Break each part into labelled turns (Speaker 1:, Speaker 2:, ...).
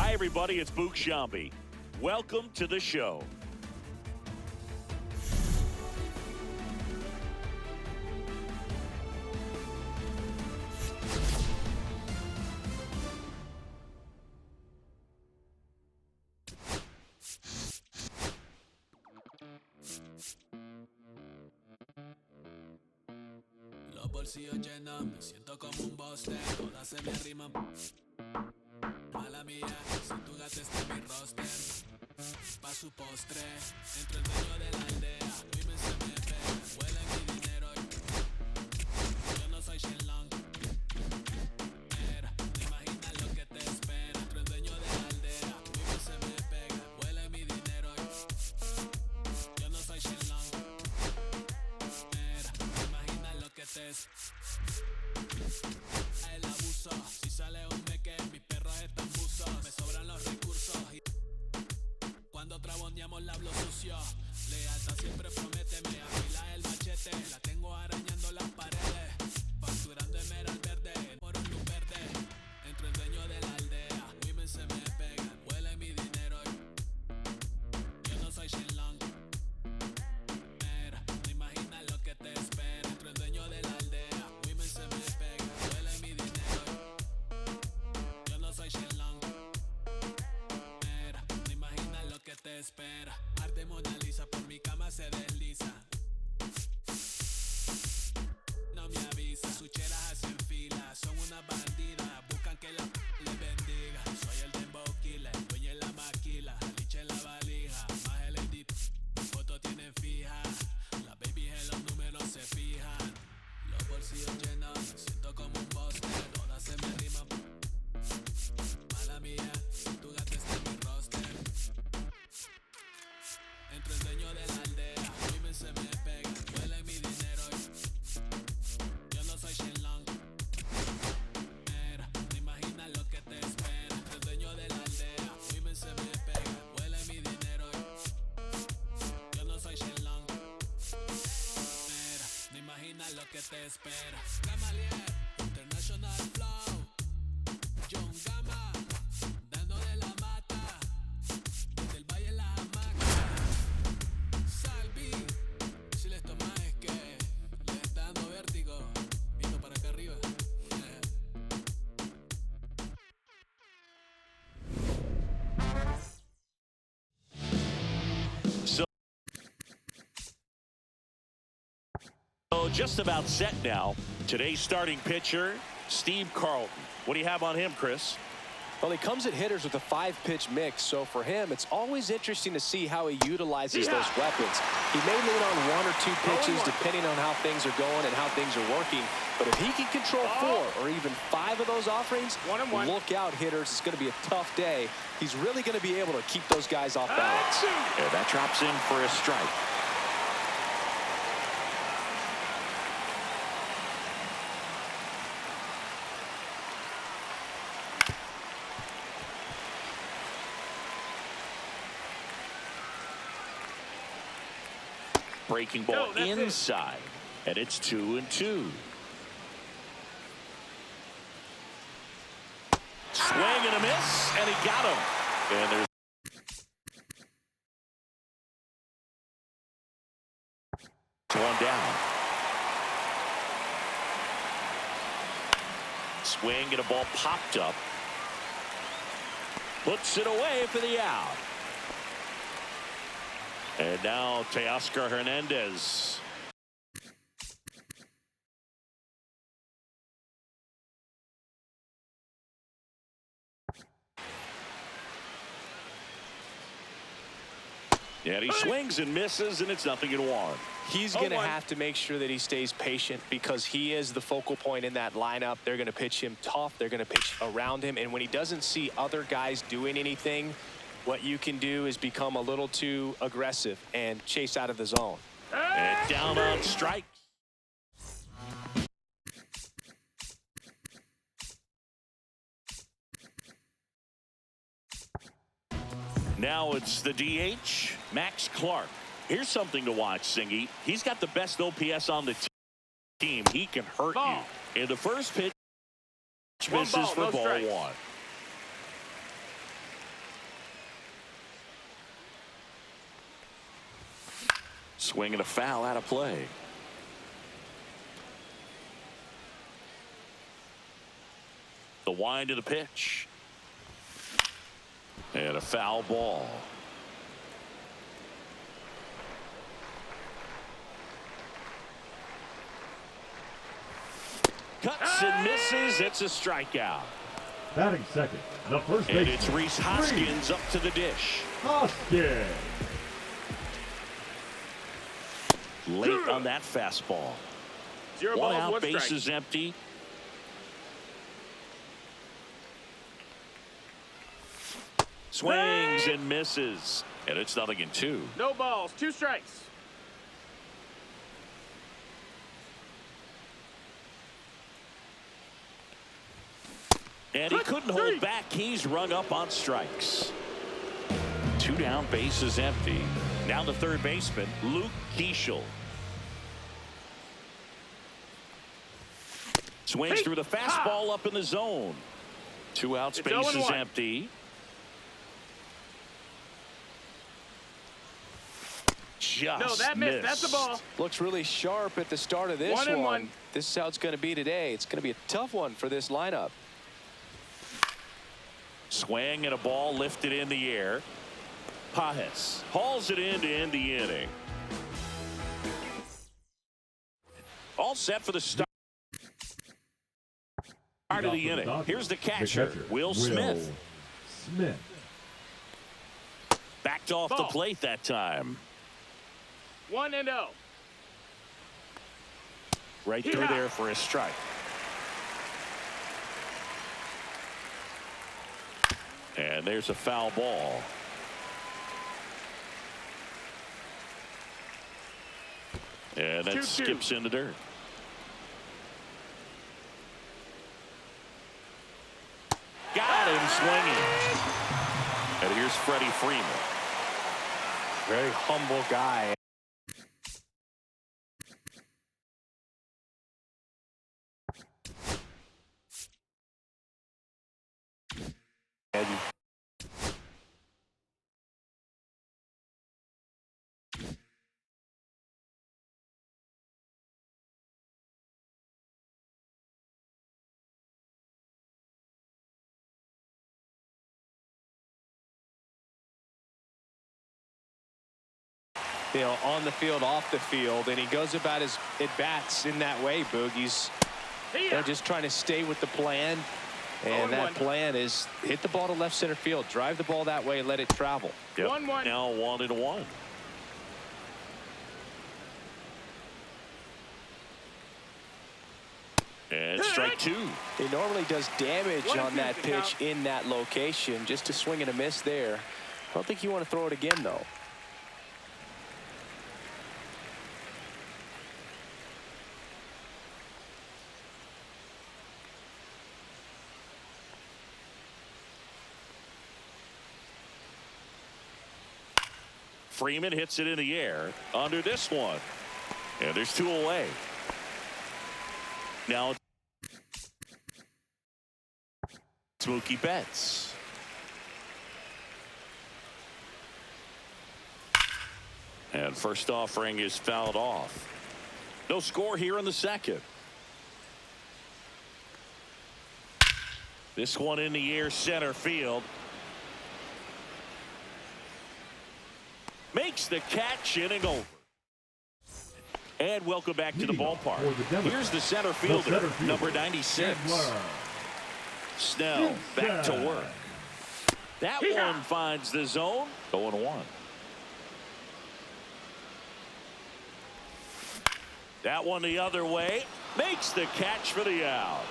Speaker 1: Hi, everybody. It's Book Shambi. Welcome to the show.
Speaker 2: Los bolsillos llenos, me siento como un boss, todas se me riman. Mala mía, si tu gata está en mi roster, pa' su postre, entro el dueño de la aldea, women se me pega, huele mi dinero y yo no soy Shenlong. Mira, te imaginas lo que te espera, entro el dueño de la aldea, women se me pega, huele mi dinero y yo no soy Shenlong. Mira, te imaginas lo que te espera. El abuso, si sale un meque, mis perros están buzos, me sobran los recursos y cuando traboneamos la hablo sucio. Lealtad siempre prométeme, afila el machete, la tengo arañando las paredes, facturando emerald verde, por un luz verde, entro el dueño de la aldea, women se me pegan, huele mi dinero y yo no soy Shenlong. Mira, no imaginas lo que te espera, entro el dueño de la aldea, women se me pegan, huele mi dinero y yo no soy Shenlong. Mira, no imaginas lo que te espera, arte Mona Lisa por mi cama se desliza. No me avisa, sucheras hacen fila, son una bandida, buscan que la les bendiga. Soy el dembow killer, dueño en la maquila, liche en la valija, más el edit, fotos tienen fija, las babies en los números se fijan. Los bolsillos llenos, me siento como un boss, todas se me riman. Mala mía, si tu gata está en mi roster, entro el dueño de la aldea, women se me pega, huele mi dinero y yo no soy Shenlong. Mira, no imaginas lo que te espera, entro el dueño de la aldea, women se me pega, huele mi dinero y yo no soy Shenlong. Mira, no imaginas lo que te espera. Gamaliel, International Flow, John Gama, dando de la mata, desde el valle en la hamaca. Salvi, si les tomas es que les está dando vértigo, viendo para acá arriba.
Speaker 1: So just about set now. Today's starting pitcher, Steve Carlton. What do you have on him, Chris?
Speaker 3: Well, he comes at hitters with a 5-pitch mix, so for him, it's always interesting to see how he utilizes those weapons. He may lean on 1 or 2 pitches depending on how things are going and how things are working, but if he can control 4 or even 5 of those offerings, look out, hitters. It's going to be a tough day. He's really going to be able to keep those guys off balance.
Speaker 1: Yeah, that drops in for a strike. Breaking ball inside, and it's 2-2. Swing and a miss, and he got him. And there's one down. Swing and a ball popped up. Puts it away for the out. And now Teoscar Hernandez. And he swings and misses, and it's 0-1.
Speaker 3: He's going to have to make sure that he stays patient because he is the focal point in that lineup. They're going to pitch him tough. They're going to pitch around him. And when he doesn't see other guys doing anything, what you can do is become a little too aggressive and chase out of the zone.
Speaker 1: And down on strikes. Now it's the DH, Max Clark. Here's something to watch, Singy. He's got the best OPS on the team. He can hurt you. In the first pitch, misses for ball 1. Swing and a foul out of play. The wind of the pitch. And a foul ball. Cuts and misses. It's a strikeout.
Speaker 4: Batting second, the first baseman.
Speaker 1: And it's Rhys Hoskins up to the dish.
Speaker 4: Hoskins.
Speaker 1: Late on that fastball.
Speaker 5: 0
Speaker 1: One
Speaker 5: balls,
Speaker 1: out,
Speaker 5: 1 strike.
Speaker 1: bases empty. Swings and misses. And it's 0-2.
Speaker 5: No balls, 2 strikes.
Speaker 1: And he couldn't hold back. He's rung up on strikes. 2 down, bases empty. Now the third baseman, Luke Keeschel. Swings through the fastball up in the zone. 2 outs,
Speaker 5: It's
Speaker 1: bases
Speaker 5: 0-1.
Speaker 1: empty. Just
Speaker 5: No, that missed. That's the ball.
Speaker 3: Looks really sharp at the start of this
Speaker 5: 1-1.
Speaker 3: This is how it's going to be today. It's going to be a tough one for this lineup.
Speaker 1: Swing and a ball lifted in the air. Pajes hauls it in to end the inning. All set for the start of the inning. Here's the catcher, Will Smith. Backed off the
Speaker 5: Ball.
Speaker 1: plate that time.
Speaker 5: 1-0.
Speaker 1: Right through there for a strike. And there's a foul ball. And that
Speaker 5: 2-2.
Speaker 1: skips in the dirt. Got him swinging. And here's Freddie Freeman.
Speaker 3: Very humble guy. And you know, on the field, off the field, and he goes about his at-bats in that way, Boogie's. They're just trying to stay with the plan, and that plan is hit the ball to left center field, drive the ball that way, let it travel.
Speaker 1: Yep.
Speaker 5: 1-1.
Speaker 1: Now 1-1. And strike 2.
Speaker 3: He normally does damage on that pitch in that location. Just a swing and a miss there. I don't think you want to throw it again, though.
Speaker 1: Freeman hits it in the air under this one. And there's 2 away. Now it's Mookie Betts. And first offering is fouled off. No score here in the second. This one in the air, center field. Makes the catch, inning over. And welcome back to the ballpark. Here's the center fielder, number 96. Snell back to work. That one finds the zone. 0-1. That one the other way. Makes the catch for the out.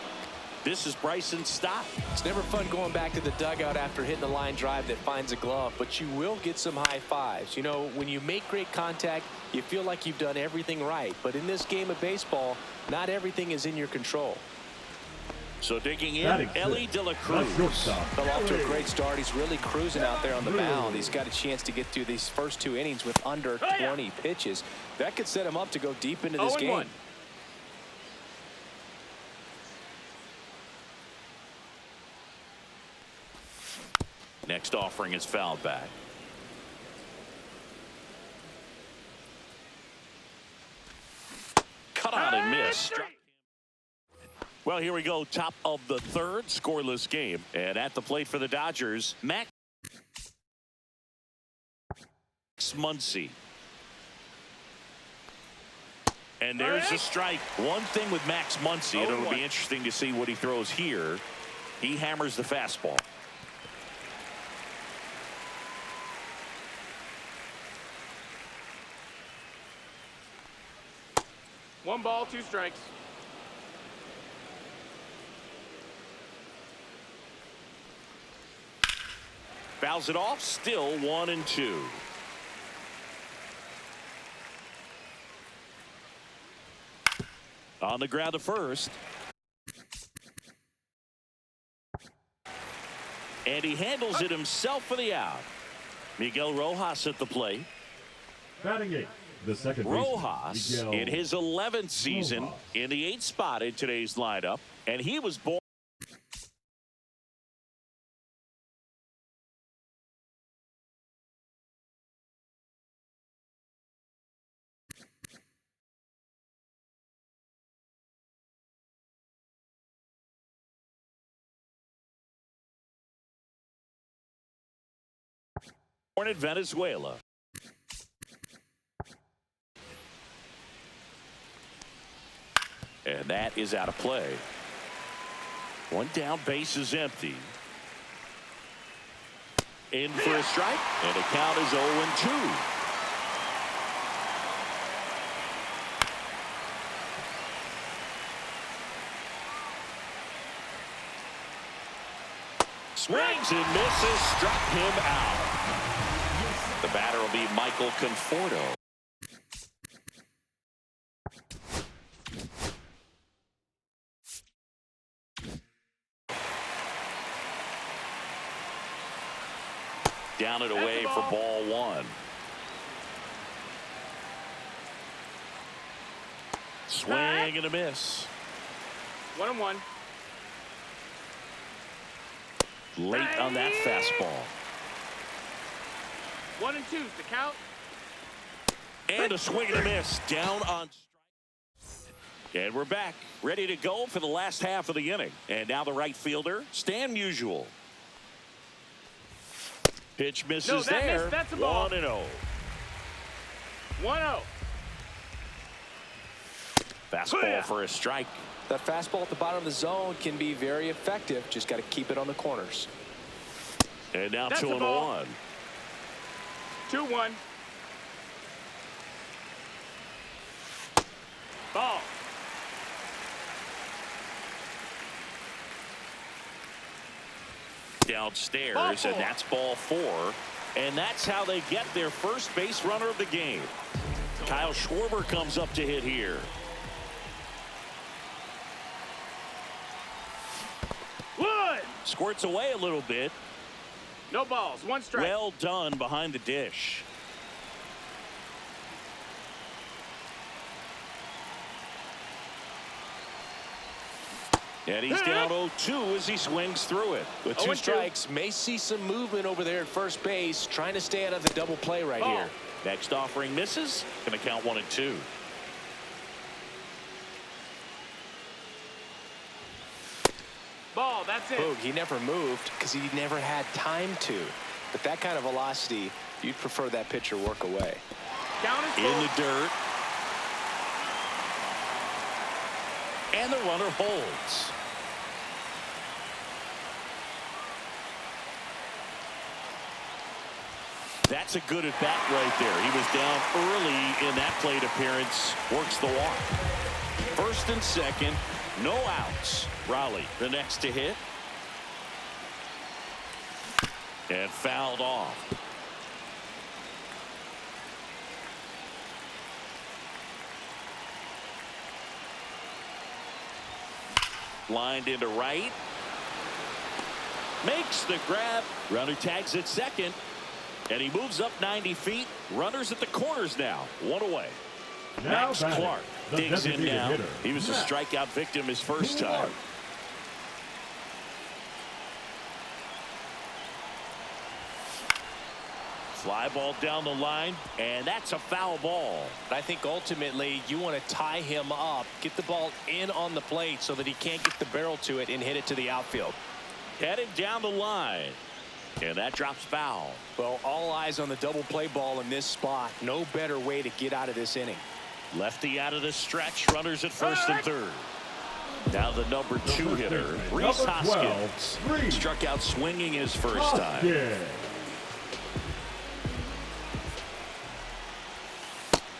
Speaker 1: This is Bryson Stott.
Speaker 3: It's never fun going back to the dugout after hitting a line drive that finds a glove, but you will get some high fives. You know, when you make great contact, you feel like you've done everything right. But in this game of baseball, not everything is in your control.
Speaker 1: So digging in, Ellie De La Cruz.
Speaker 3: Fell off to a great start. He's really cruising out there on the mound. He's got a chance to get through these first 2 innings with under 20 pitches. That could set him up to go deep into this game.
Speaker 1: Next offering is fouled back. Well, here we go. Top of the third, scoreless game. And at the plate for the Dodgers, Max Muncy. And there's a strike. One thing with Max Muncy, and it'll be interesting to see what he throws here. He hammers the fastball.
Speaker 5: One ball, two strikes.
Speaker 1: Fouls it off, still 1-2. On the ground to first. And he handles it himself for the out. Miguel Rojas at the plate.
Speaker 4: Batting eighth, the second baseman,
Speaker 1: Rojas
Speaker 4: Miguel
Speaker 1: in his 11th season
Speaker 4: Rojas.
Speaker 1: in the 8th spot in today's lineup. And he was born. Born in Venezuela. And that is out of play. One down, base is empty. In for a strike, and the count is 0-2. Swings and misses, struck him out. The batter will be Michael Conforto. Down and away for ball one. Swing and a miss.
Speaker 5: 1-1.
Speaker 1: Late on that fastball.
Speaker 5: 1-2 to count.
Speaker 1: And a swing and a miss. Down on strike. And we're back. Ready to go for the last half of the inning. And now the right fielder, Stan Musial. Pitch misses there.
Speaker 5: Missed. That's a ball.
Speaker 1: 1-0.
Speaker 5: 1-0.
Speaker 1: Fastball for a strike.
Speaker 3: That fastball at the bottom of the zone can be very effective. Just got to keep it on the corners.
Speaker 1: And now
Speaker 5: That's
Speaker 1: 2-1.
Speaker 5: 2-1. Ball.
Speaker 1: Downstairs, and that's ball four. And that's how they get their first base runner of the game. Kyle Schwarber comes up to hit here.
Speaker 5: Wood.
Speaker 1: Squirts away a little bit.
Speaker 5: No balls. One strike.
Speaker 1: Well done behind the dish. And he's down 0-2 as he swings through it.
Speaker 3: With two strikes, may see some movement over there at first base, trying to stay out of the double play right here.
Speaker 1: Next offering misses. Going to count 1-2.
Speaker 5: Ball. That's it.
Speaker 3: Boog, he never moved because he never had time to. But that kind of velocity, you'd prefer that pitcher work away.
Speaker 5: Count is
Speaker 1: In the dirt. And the runner holds. That's a good at bat right there. He was down early in that plate appearance. Works the walk. First and second, no outs. Raleigh, the next to hit. And fouled off. Lined into right. Makes the grab. Runner tags at second. And he moves up 90 feet. Runners at the corners now. One away.
Speaker 4: Now
Speaker 1: Max
Speaker 4: batting,
Speaker 1: Clark
Speaker 4: the
Speaker 1: digs in
Speaker 4: designated
Speaker 1: now.
Speaker 4: hitter,
Speaker 1: He was a
Speaker 4: Max
Speaker 1: strikeout victim his first time.
Speaker 4: Clark.
Speaker 1: Fly ball down the line, and that's a foul ball.
Speaker 3: I think ultimately you want to tie him up, get the ball in on the plate so that he can't get the barrel to it and hit it to the outfield.
Speaker 1: Headed down the line, and that drops foul.
Speaker 3: Well, all eyes on the double play ball in this spot. No better way to get out of this inning.
Speaker 1: Lefty out of the stretch, runners at first and third. Now the number 2 hitter, Rhys Hoskins, struck out swinging his first time.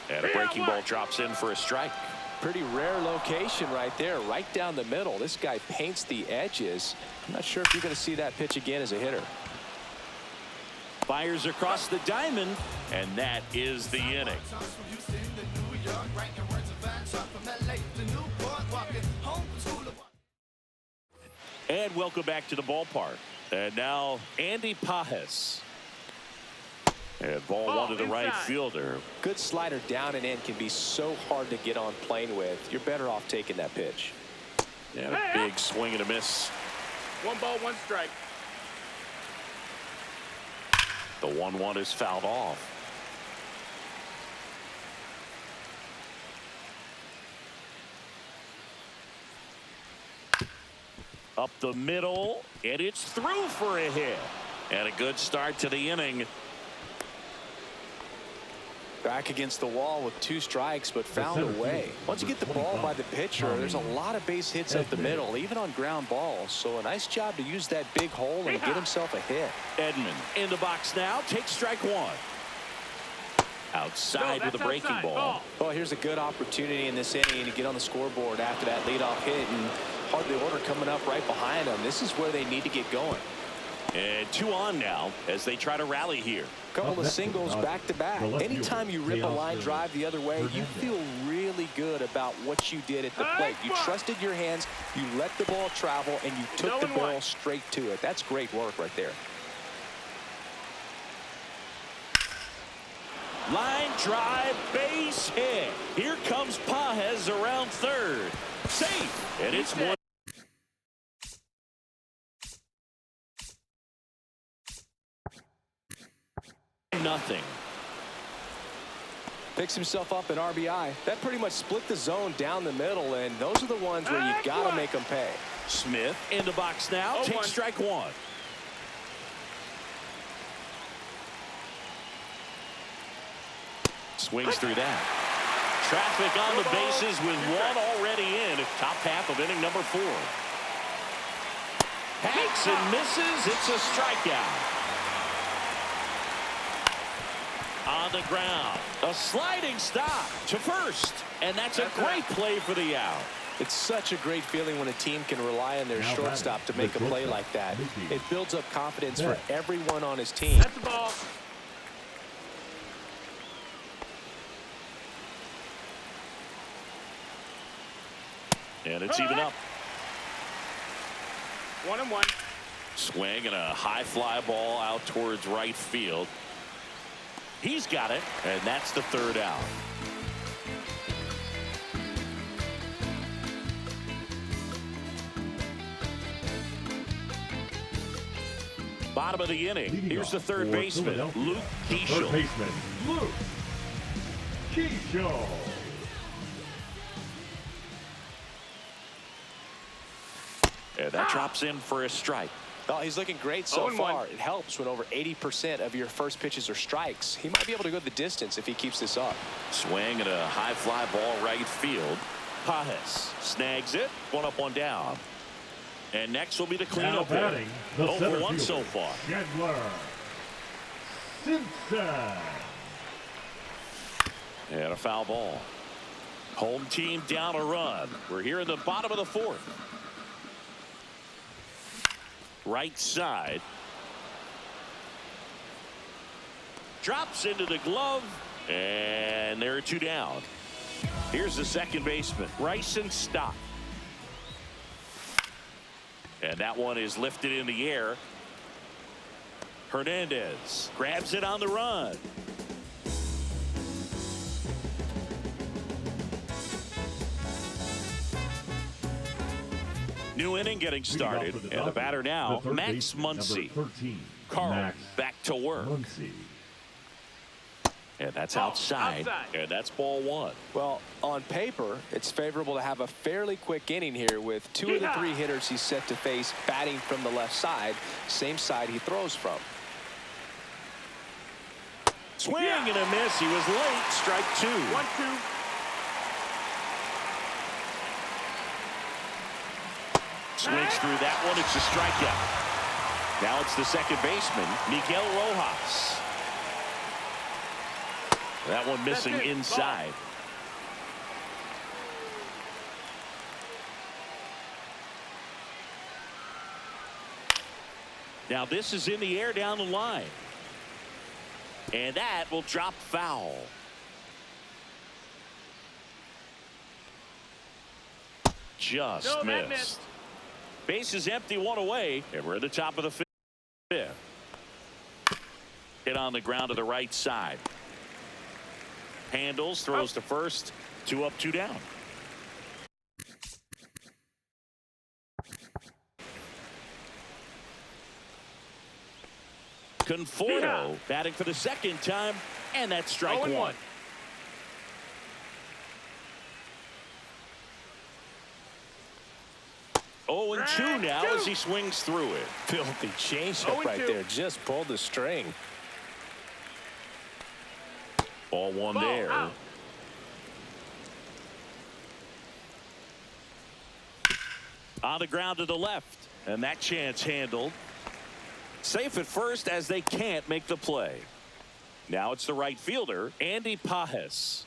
Speaker 1: And a breaking ball drops in for a strike.
Speaker 3: Pretty rare location right there, right down the middle. This guy paints the edges. I'm not sure if you're going to see that pitch again as a hitter.
Speaker 1: Fires across the diamond, and that is the inning. And welcome back to the ballpark. And now Andy Pages. And ball one to the right fielder.
Speaker 3: Good slider down and in can be so hard to get on plane with. You're better off taking that pitch.
Speaker 1: And a big swing and a miss.
Speaker 5: 1 ball, 1 strike.
Speaker 1: The 1-1 is fouled off. Up the middle, and it's through for a hit. And a good start to the inning.
Speaker 3: Back against the wall with 2 strikes, but found a way. Once you get the ball by the pitcher, there's a lot of base hits up the middle, even on ground balls. So a nice job to use that big hole and get himself a hit.
Speaker 1: Edman in the box now, takes strike 1. Outside with a breaking ball.
Speaker 3: Well, here's a good opportunity in this inning to get on the scoreboard after that leadoff hit, and hardly order coming up right behind them. This is where they need to get going.
Speaker 1: And 2 on now as they try to rally here.
Speaker 3: Couple of singles back to back. Anytime you rip a line drive the other way, you feel really good about what you did at the plate. You trusted your hands, you let the ball travel, and you took the ball straight to it. That's great work right there.
Speaker 1: Line drive, base hit. Here comes Pages around third. Safe, and it's 1. Nothing.
Speaker 3: Picks himself up an RBI. That pretty much split the zone down the middle, and those are the ones where you got to make them pay.
Speaker 1: Smith in the box now, takes strike 1. Swings through that. Traffic on the bases with 1 already in. Top half of inning number 4. Hanks and misses. It's a strikeout. On the ground, a sliding stop to first, and that's a great play for the out.
Speaker 3: It's such a great feeling when a team can rely on their shortstop to make a play like that. It builds up confidence for everyone on his team.
Speaker 5: That's the ball.
Speaker 1: And it's even up.
Speaker 5: 1-1.
Speaker 1: Swing and a high fly ball out towards right field. He's got it, and that's the 3rd out. Bottom of the inning. Here's the 3rd baseman, Luke Keeschel.
Speaker 4: 3rd baseman, Luke Keeschel.
Speaker 1: And that drops in for a strike.
Speaker 3: Oh, he's looking great so far. It helps when over 80% of your first pitches are strikes. He might be able to go the distance if he keeps this up.
Speaker 1: Swing and a high fly ball right field. Pages snags it. 1 up, 1 down. And next will be the cleanup hitter. 0 for 1 so far.
Speaker 4: Chandler Simpson.
Speaker 1: And a foul ball. Home team down a run. We're here in the bottom of the 4th. Right side. Drops into the glove. And there are 2 down. Here's the second baseman, Bryson Stott. And that one is lifted in the air. Hernandez grabs it on the run. New inning getting started, and the batter now, Max Muncy. Carl back to work. And that's outside. And that's ball one.
Speaker 3: Well, on paper, it's favorable to have a fairly quick inning here with two of the three hitters he's set to face batting from the left side, same side he throws from.
Speaker 1: Swing and a miss. He was late. Strike two.
Speaker 5: 1-2.
Speaker 1: Swings through that one. It's a strikeout. Now it's the second baseman, Miguel Rojas. That one missing inside. Now this is in the air down the line. And that will drop foul. Just missed. Base is empty, one away, and we're at the top of the fifth. Hit on the ground to the right side. Handles, throws to first. 2 up, 2 down. Conforto batting for the second time, and that's strike one. 0-2 now as he swings through it.
Speaker 3: Filthy changeup right there. Just pulled the string.
Speaker 1: Ball one there.
Speaker 5: Out.
Speaker 1: On the ground to the left. And that chance handled. Safe at first as they can't make the play. Now it's the right fielder, Andy Pajes.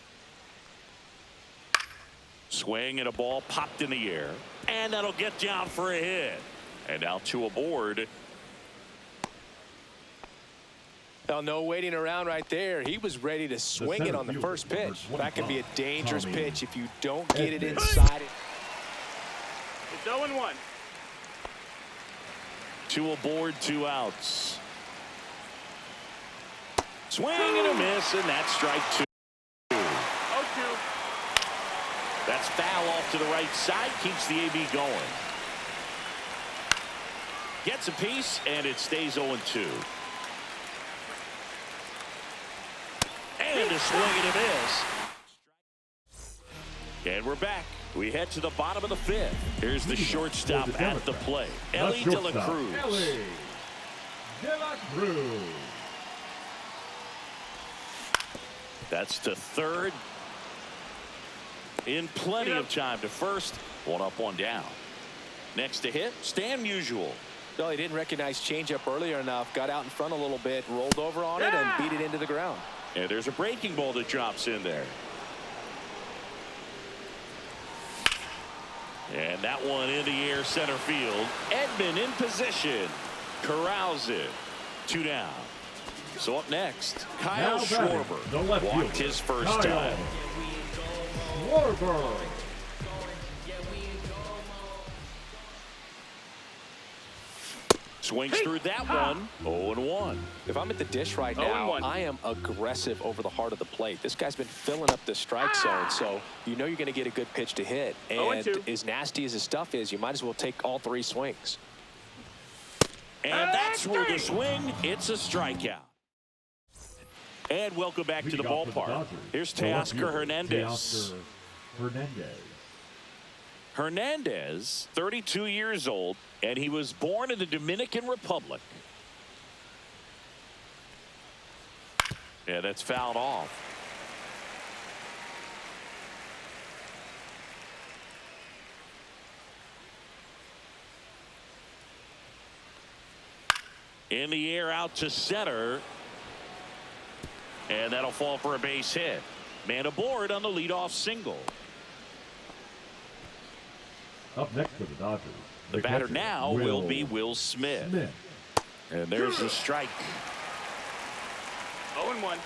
Speaker 1: Swing and a ball popped in the air. And that'll get down for a hit. And now 2 aboard.
Speaker 3: Now, no waiting around right there. He was ready to swing it on the first pitch. That can be a dangerous pitch if you don't get it inside.
Speaker 5: It's 0-1.
Speaker 1: 2 aboard, 2 outs. Swing and a miss, and that's strike 2.
Speaker 5: 0-2.
Speaker 1: That's foul off to the right side, keeps the AB going. Gets a piece, and it stays 0-2. And a swing and a miss. And we're back. We head to the bottom of the fifth. Here's the shortstop at the plate, Ellie De La Cruz.
Speaker 4: Ellie De La Cruz.
Speaker 1: That's to third. In plenty of time to first. 1 up, 1 down. Next to hit, Stan Musial.
Speaker 3: Well, he didn't recognize changeup earlier enough. Got out in front a little bit, rolled over on it, and beat it into the ground.
Speaker 1: And there's a breaking ball that drops in there. And that one in the air center field. Edman in position. Corrals it. 2 down. So up next, Kyle Schwarber walked his first time.
Speaker 4: Schwarber.
Speaker 1: Swings through that one. 0-1.
Speaker 3: If I'm at the dish right now, I am aggressive over the heart of the plate. This guy's been filling up the strike zone, so you know you're going to get a good pitch to hit. And as nasty as his stuff is, you might as well take all 3 swings.
Speaker 1: And that's where the swing. It's a strikeout. And welcome back to the ballpark. Here's Teoscar Hernandez. Hernandez, 32 years old, and he was born in the Dominican Republic. Yeah, that's fouled off. In the air out to center. And that'll fall for a base hit. Man aboard on the leadoff single.
Speaker 4: Up next for the Dodgers.
Speaker 1: The batter now will be Will Smith. And there's the strike.
Speaker 5: 0-1.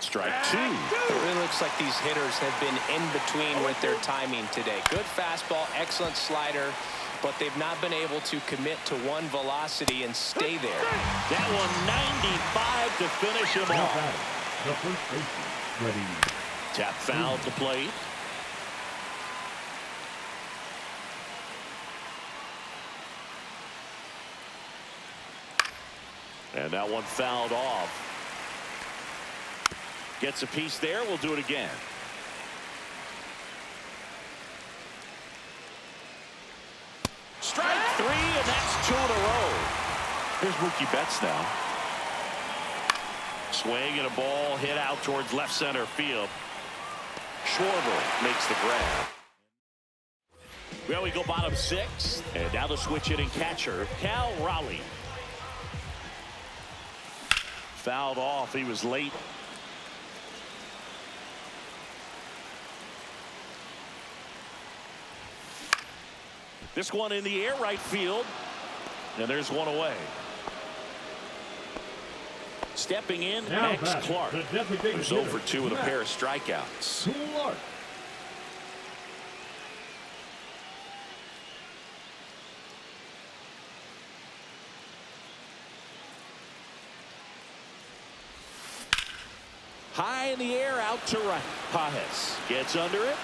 Speaker 1: Strike 2.
Speaker 3: It really looks like these hitters have been in between with their timing today. Good fastball, excellent slider, but they've not been able to commit to one velocity and stay there.
Speaker 1: That one 95 to finish him off.
Speaker 4: The first baseman ready.
Speaker 1: Tap foul at the plate. And that one fouled off. Gets a piece there. We'll do it again. Strike 3, and that's 2 in a row. Here's Mookie Betts now. Swing and a ball hit out towards left center field. Schwarber makes the grab. Well, we go bottom 6, and now the switch hitting catcher, Cal Raleigh. Fouled off. He was late. This one in the air, right field. And there's one away. Stepping in,
Speaker 4: Now
Speaker 1: Max Clark. Who's 0 for 2 with a pair of strikeouts.
Speaker 4: Clark.
Speaker 1: High in the air, out to right. Pajes gets under it.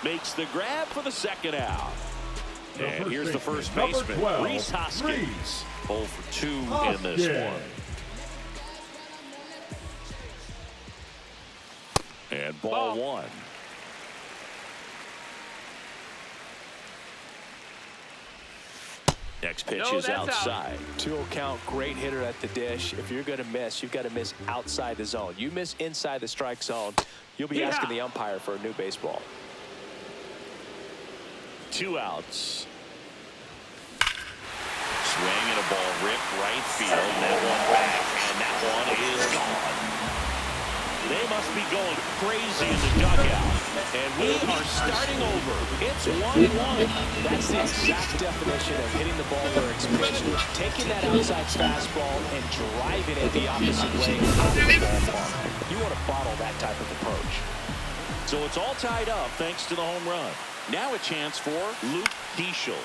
Speaker 1: Makes the grab for the second out. And here's the first baseman, Rhys Hoskins. 0 for 2 in this one. And ball 1. Next pitch is outside.
Speaker 3: 2-0 count, great hitter at the dish. If you're going to miss, you've got to miss outside the zone. You miss inside the strike zone, you'll be asking the umpire for a new baseball.
Speaker 1: 2 outs. Swing and a ball ripped right field. That one back, and that one is gone. They must be going crazy in the dugout. And we are starting over. It's 1-1.
Speaker 3: That's the exact definition of hitting the ball where it's pitched. Taking that outside fastball and driving it the opposite way out of the ballpark. You want to bottle that type of approach.
Speaker 1: So it's all tied up thanks to the home run. Now a chance for Luke Keeschel.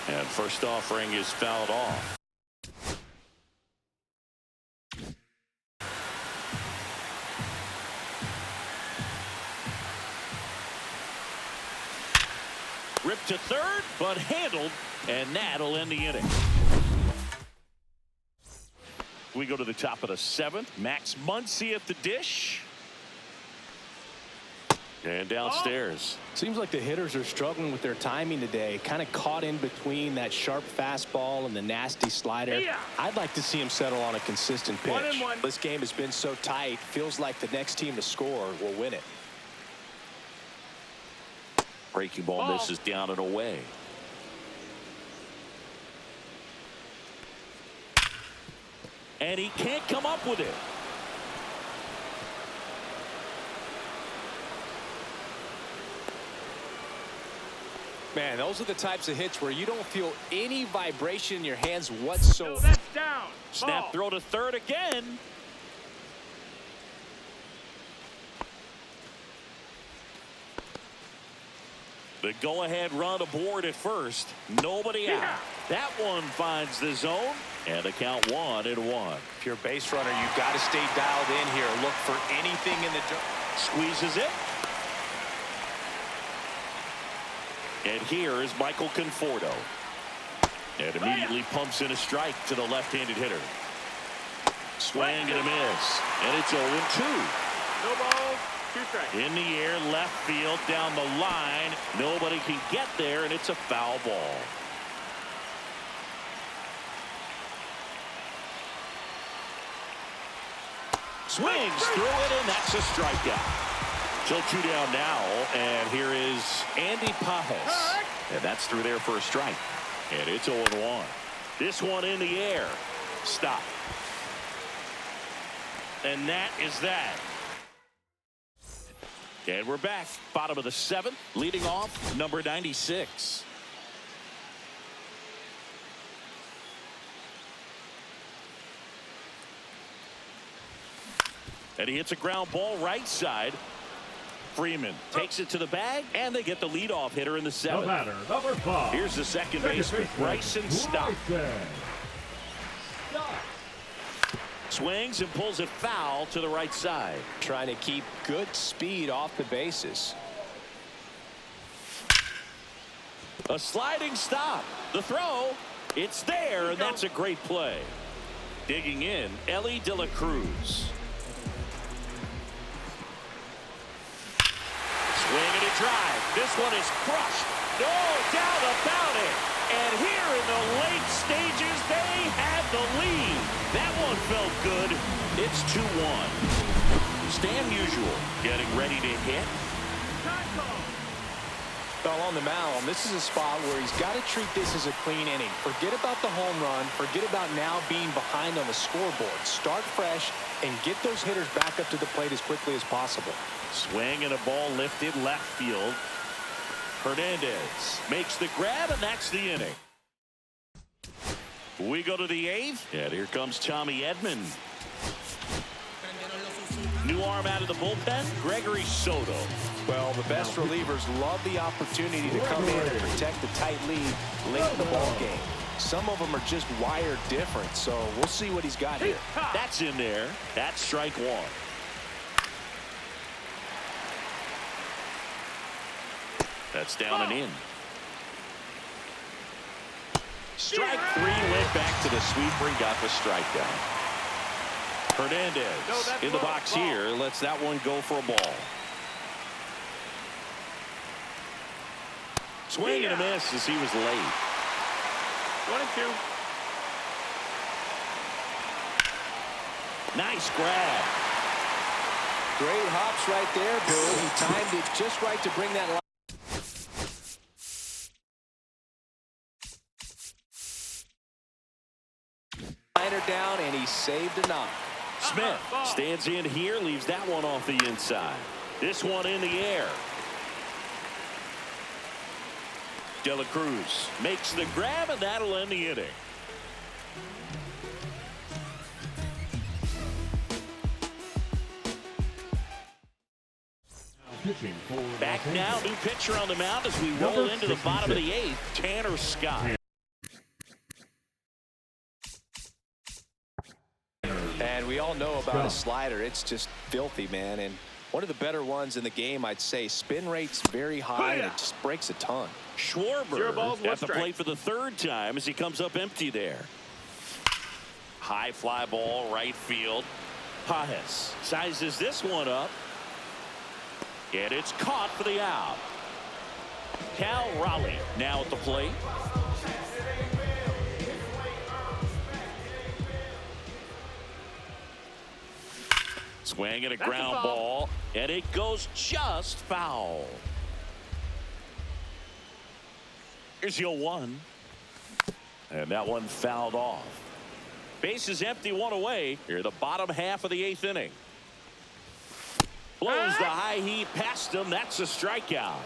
Speaker 1: And first offering is fouled off. Ripped to third, but handled, and that'll end the inning. We go to the top of the 7th. Max Muncy at the dish. And downstairs.
Speaker 3: Seems like the hitters are struggling with their timing today. Kind of caught in between that sharp fastball and the nasty slider. I'd like to see him settle on a consistent pitch.
Speaker 5: 1-1.
Speaker 3: This game has been so tight. Feels like the next team to score will win it.
Speaker 1: Breaking ball misses down and away. And he can't come up with it.
Speaker 3: Man, those are the types of hits where you don't feel any vibration in your hands whatsoever.
Speaker 5: That's down.
Speaker 1: Snap throw to third again. The go-ahead run aboard at first. Nobody out. That one finds the zone. And the count 1-1.
Speaker 3: If you're a base runner, you've got to stay dialed in here. Look for anything in the
Speaker 1: squeezes it. And here is Michael Conforto. And immediately pumps in a strike to the left-handed hitter. Swing and a miss. And it's 0-2.
Speaker 5: No ball, 2 strikes.
Speaker 1: In the air, left field, down the line. Nobody can get there, and it's a foul ball. Swings through it, and that's a strikeout. So 2 down now, and here is Andy Pajes. And that's through there for a strike. And it's 0-1. This one in the air. Stop. And that is that. And we're back. Bottom of the 7th. Leading off, number 96. And he hits a ground ball right side. Freeman takes it to the bag, and they get the leadoff hitter in the 7th.
Speaker 4: The batter, number 5.
Speaker 1: Here's the second baseman, Bryson Stott. Swings and pulls it foul to the right side.
Speaker 3: Trying to keep good speed off the bases.
Speaker 1: A sliding stop. The throw, it's there, and that's a great play. Digging in, Ellie De La Cruz. This one is crushed. No doubt about it. And here in the late stages, they had the lead. That one felt good. It's 2-1. Stan Musial getting ready to hit.
Speaker 3: Well, on the mound, this is a spot where he's got to treat this as a clean inning. Forget about the home run. Forget about now being behind on the scoreboard. Start fresh and get those hitters back up to the plate as quickly as possible.
Speaker 1: Swing and a ball lifted left field. Hernandez makes the grab, and that's the inning. We go to the 8th, and here comes Tommy Edman. New arm out of the bullpen, Gregory Soto.
Speaker 3: Well, the best relievers love the opportunity to come in and protect the tight lead late in the ball game. Some of them are just wired different, so we'll see what he's got here.
Speaker 1: That's in there. That's strike one. That's down and in. Strike 3, went back to the sweeper and got the strikeout. Hernandez in the box here, lets that one go for a ball. Swing and a miss as he was late.
Speaker 5: 1-2.
Speaker 1: Nice grab.
Speaker 3: Great hops right there, Bill. He timed it just right to bring that line. Liner down, and he saved a knock.
Speaker 1: Smith stands in here, leaves that one off the inside. This one in the air. De La Cruz makes the grab, and that'll end the inning. Back now, new pitcher on the mound as we roll into the bottom of the 8th, Tanner Scott.
Speaker 3: And we all know about his slider. It's just filthy, man. And one of the better ones in the game, I'd say. Spin rate's very high, and it just breaks a ton.
Speaker 1: Schwarber at the plate for the 3rd time as he comes up empty there. High fly ball, right field. Pajes sizes this one up. And it's caught for the out. Cal Raleigh now at the plate. Swing and a ground ball, and it goes just foul. Here's your 1. And that one fouled off. Bases empty, 1 away. Here, the bottom half of the 8th inning. Blows the high heat past him. That's a strikeout.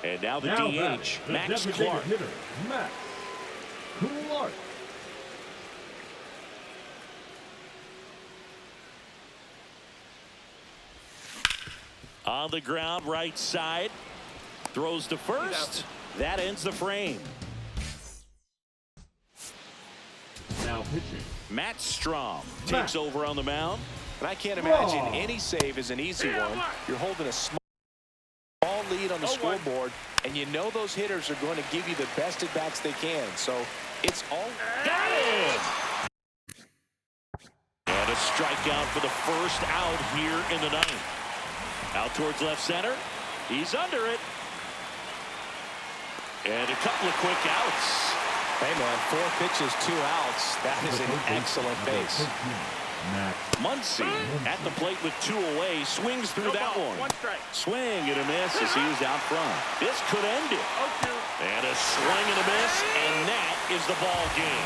Speaker 1: And now the DH, Max Clark.
Speaker 4: Hitter, Max Clark.
Speaker 1: On the ground, right side. Throws to first. That ends the frame.
Speaker 4: Now pitching.
Speaker 1: Matt Strom takes over on the mound.
Speaker 3: And I can't imagine any save is an easy one. You're holding a small lead on the scoreboard, and you know those hitters are going to give you the best at-bats they can. So it's all...
Speaker 1: Got it! And a strikeout for the first out here in the 9th. Out towards left center. He's under it. And a couple of quick outs.
Speaker 3: Hey, man, 4 pitches, 2 outs. That is an excellent base.
Speaker 1: Muncy at the plate with 2 away. Swings through that one.
Speaker 5: 1 strike.
Speaker 1: Swing and a miss as he was out front. This could end it. And a swing and a miss, and that is the ball game.